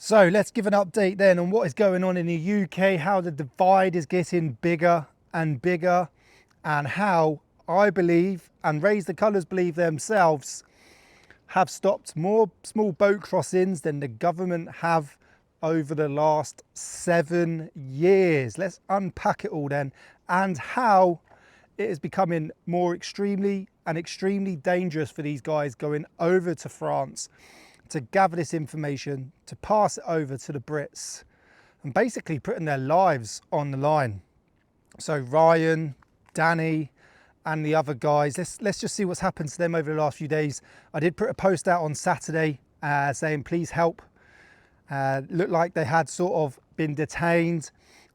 So let's give an update then on what is going on in the UK, how the divide is getting bigger and bigger, and how I believe, and Raise the Colours believe themselves, have stopped more small boat crossings than the government have over the last 7 years. Let's unpack it all then, and how it is becoming more extremely dangerous for these guys going over to France to gather this information, to pass it over to the Brits, and basically putting their lives on the line. So Ryan, Danny, and the other guys, let's just see what's happened to them over the last few days. I did put a post out on Saturday saying please help. Looked like they had sort of been detained,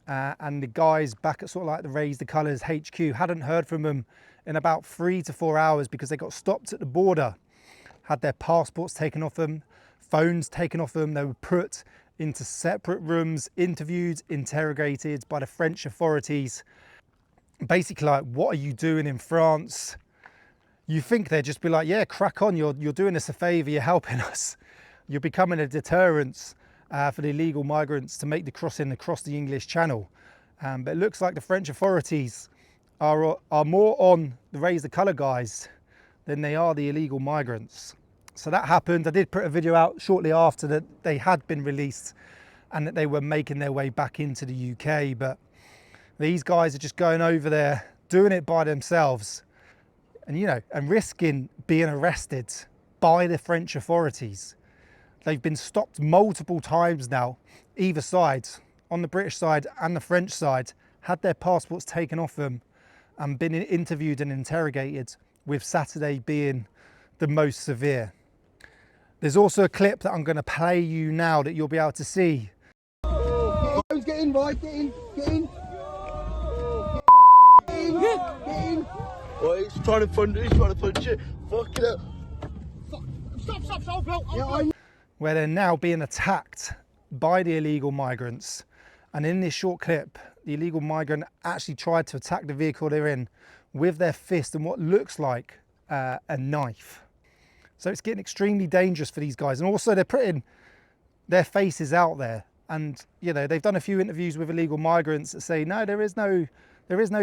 and the guys back at sort of like the Raise the Colours HQ hadn't heard from them in about 3 to 4 hours because they got stopped at the border, had their passports taken off them, phones taken off them. They were put into separate rooms, interviewed, interrogated by the French authorities. Basically like, what are you doing in France? You think they'd just be like, yeah, crack on, you're doing us a favour, you're helping us. You're becoming a deterrent for the illegal migrants to make the crossing across the English Channel. But it looks like the French authorities are more on the Raise the Colour guys than they are the illegal migrants. So that happened. I did put a video out shortly after that they had been released and that they were making their way back into the UK. But these guys are just going over there, doing it by themselves, and and risking being arrested by the French authorities. They've been stopped multiple times now, either side, on the British side and the French side, had their passports taken off them and been interviewed and interrogated, with Saturday being the most severe. There's also a clip that I'm going to play you now that you'll be able to see. Get in, right? Get in. Get in. Get in. Oh, he's trying to punch it. Fuck it up. Stop, bro. Yeah, where they're now being attacked by the illegal migrants. And in this short clip, the illegal migrant actually tried to attack the vehicle they're in with their fist and what looks like a knife. So it's getting extremely dangerous for these guys. And also they're putting their faces out there. And they've done a few interviews with illegal migrants that say, no, there is no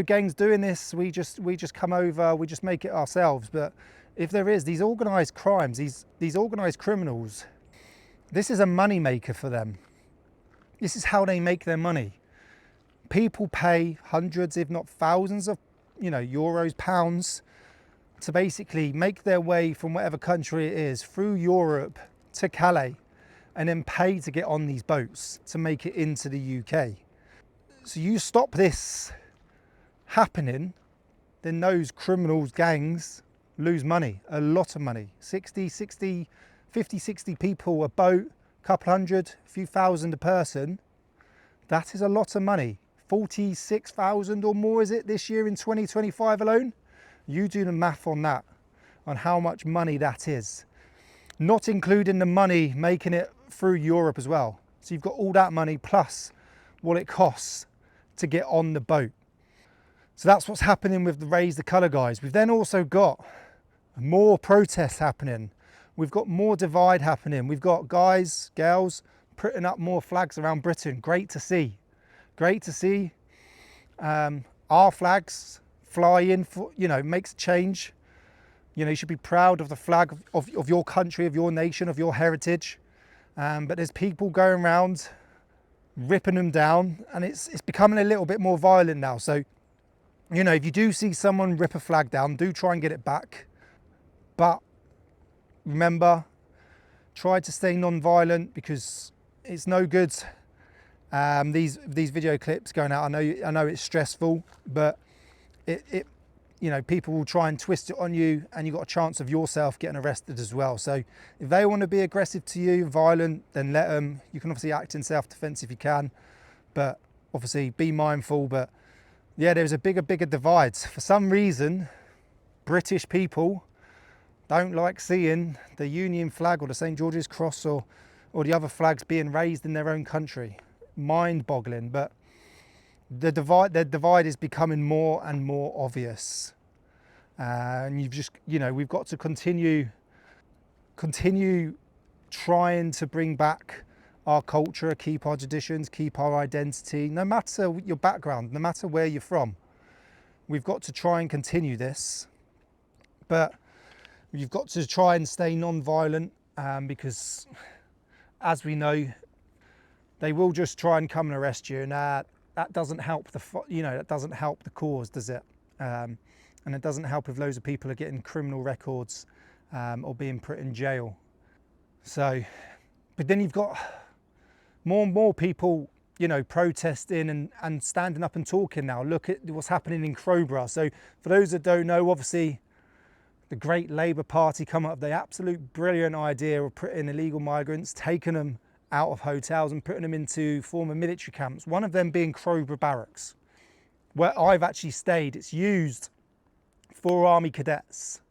gangs doing this. We just come over, we just make it ourselves. But if there is, these organised crimes, these organised criminals, this is a money maker for them. This is how they make their money. People pay hundreds, if not thousands of euros, pounds, to basically make their way from whatever country it is through Europe to Calais, and then pay to get on these boats to make it into the UK. So you stop this happening, then those criminals, gangs, lose money, a lot of money. 50, 60 people a boat, a couple hundred, a few thousand a person. That is a lot of money. 46,000 or more is it this year in 2025 alone? You do the math on that, on how much money that is. Not including the money making it through Europe as well. So you've got all that money plus what it costs to get on the boat. So that's what's happening with the Raise the Colour guys. We've then also got more protests happening. We've got more divide happening. We've got guys, girls putting up more flags around Britain. Great to see. Great to see our flags fly in, for, makes a change. You should be proud of the flag of your country, of your nation, of your heritage. But there's people going around ripping them down, and it's becoming a little bit more violent now. So, if you do see someone rip a flag down, do try and get it back. But remember, try to stay non-violent, because it's no good. These video clips going out, I know it's stressful, but people will try and twist it on you, and you've got a chance of yourself getting arrested as well. So if they want to be aggressive to you, violent, then let them. You can obviously act in self-defense if you can, but obviously be mindful. But yeah, there's a bigger divide. For some reason, British people don't like seeing the Union flag or the St. George's Cross or the other flags being raised in their own country. Mind-boggling. But the divide is becoming more and more obvious, and we've got to continue trying to bring back our culture, keep our traditions, keep our identity, no matter your background, no matter where you're from. We've got to try and continue this, but you've got to try and stay non-violent, because as we know, they will just try and come and arrest you, and that doesn't help that doesn't help the cause, does it? And it doesn't help if loads of people are getting criminal records or being put in jail. So, but then you've got more and more people, protesting and standing up and talking now. Look at what's happening in Crowborough. So for those that don't know, obviously the great Labour Party come up with the absolute brilliant idea of putting illegal migrants, taking them out of hotels and putting them into former military camps, one of them being Crowborough Barracks, where I've actually stayed. It's used for Army cadets,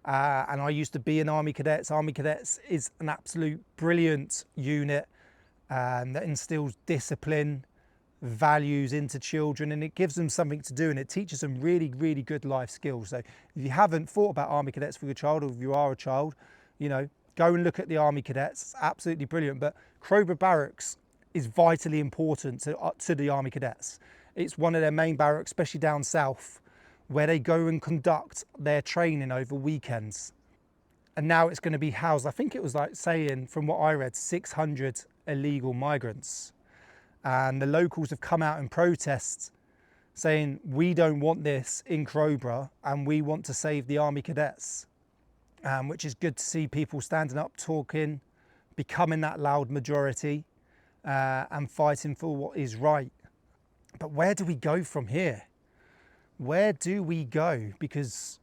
and I used to be in Army Cadets. Army Cadets is an absolute brilliant unit that instills discipline, values into children, and it gives them something to do, and it teaches them really, really good life skills. So if you haven't thought about Army Cadets for your child, or if you are a child, go and look at the Army Cadets. It's absolutely brilliant. But Crowborough Barracks is vitally important to the Army Cadets. It's one of their main barracks, especially down south, where they go and conduct their training over weekends. And now it's going to be housed, I think it was like saying, from what I read, 600 illegal migrants. And the locals have come out in protest saying, we don't want this in Crowborough and we want to save the Army Cadets. Which is good to see people standing up, talking, becoming that loud majority, and fighting for what is right. But where do we go from here? Where do we go? Because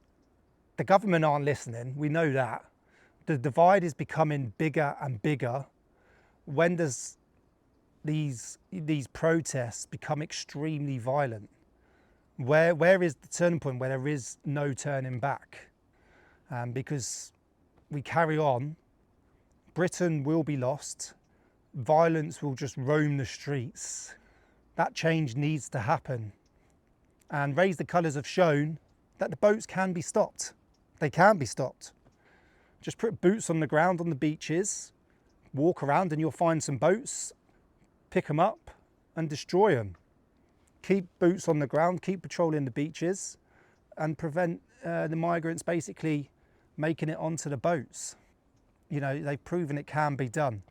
the government aren't listening, we know that. The divide is becoming bigger and bigger. When does these protests become extremely violent? Where is the turning point where there is no turning back? Because we carry on, Britain will be lost, violence will just roam the streets. That change needs to happen. And Raise the Colours have shown that the boats can be stopped. They can be stopped. Just put boots on the ground on the beaches, walk around and you'll find some boats, pick them up and destroy them. Keep boots on the ground, keep patrolling the beaches and prevent the migrants basically making it onto the boats. They've proven it can be done.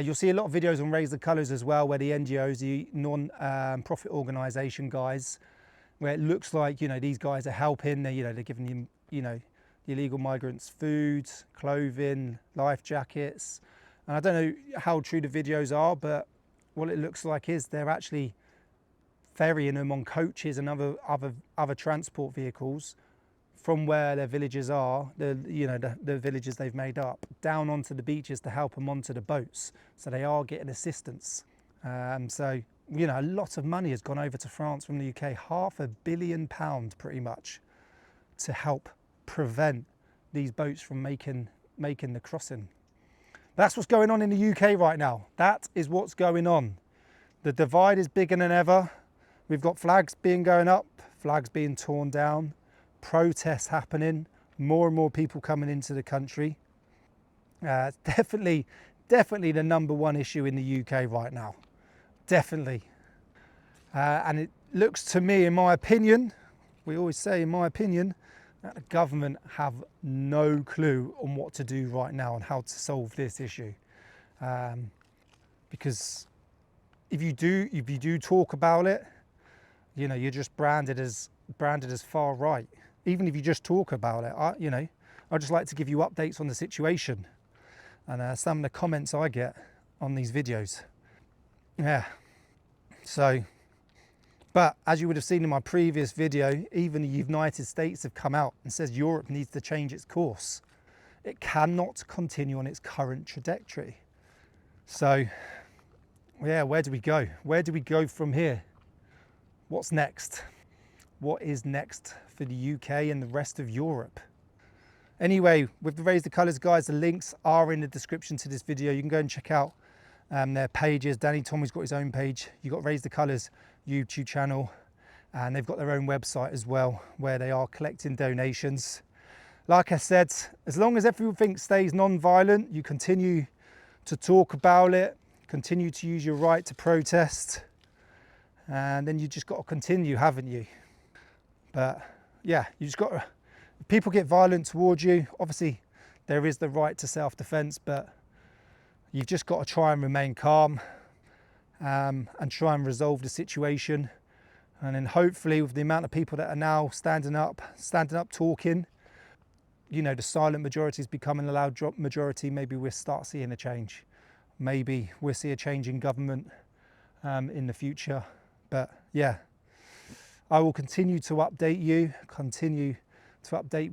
You'll see a lot of videos on Raise the Colours as well, where the NGOs, the non-profit organisation guys, where it looks like, these guys are helping, they're giving them, the illegal migrants food, clothing, life jackets. And I don't know how true the videos are, but what it looks like is they're actually ferrying them on coaches and other transport vehicles from where their villages are, the villages they've made up, down onto the beaches to help them onto the boats. So they are getting assistance. So a lot of money has gone over to France from the UK, £500 million pretty much, to help prevent these boats from making the crossing. That's what's going on in the UK right now. That is what's going on. The divide is bigger than ever. We've got flags going up, flags being torn down, protests happening, more and more people coming into the country. It's definitely the number one issue in the UK right now. Definitely. And it looks to me, in my opinion, we always say in my opinion, that the government have no clue on what to do right now and how to solve this issue. Because if you do talk about it, you're just branded as far right. Even if you just talk about it, I just like to give you updates on the situation and some of the comments I get on these videos. Yeah. So, but as you would have seen in my previous video, even the United States have come out and says Europe needs to change its course. It cannot continue on its current trajectory. So, yeah, where do we go? Where do we go from here? What's next? What is next for the UK and the rest of Europe? Anyway, with the Raise the Colours guys, the links are in the description to this video. You can go and check out their pages. Danny Tommy's got his own page. You've got Raise the Colours YouTube channel, and they've got their own website as well, where they are collecting donations. Like I said, as long as everything stays non-violent, you continue to talk about it, continue to use your right to protest, and then you just got to continue, haven't you? But yeah, you just got to, if people get violent towards you, obviously there is the right to self-defense, but you've just got to try and remain calm, and try and resolve the situation. And then hopefully with the amount of people that are now standing up talking, you know, the silent majority is becoming a loud majority. Maybe we'll start seeing a change. Maybe we'll see a change in government in the future. But yeah, I will continue to update you,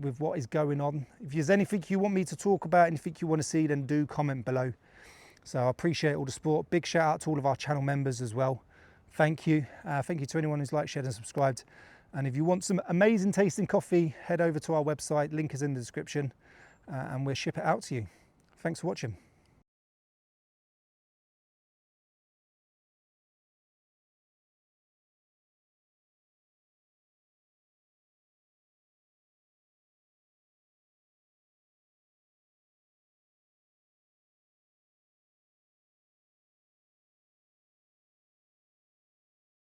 with what is going on. If there's anything you want me to talk about, anything you want to see, then do comment below. So I appreciate all the support. Big shout out to all of our channel members as well. Thank you. Thank you to anyone who's liked, shared and subscribed. And if you want some amazing tasting coffee, head over to our website. Link is in the description, and we'll ship it out to you. Thanks for watching.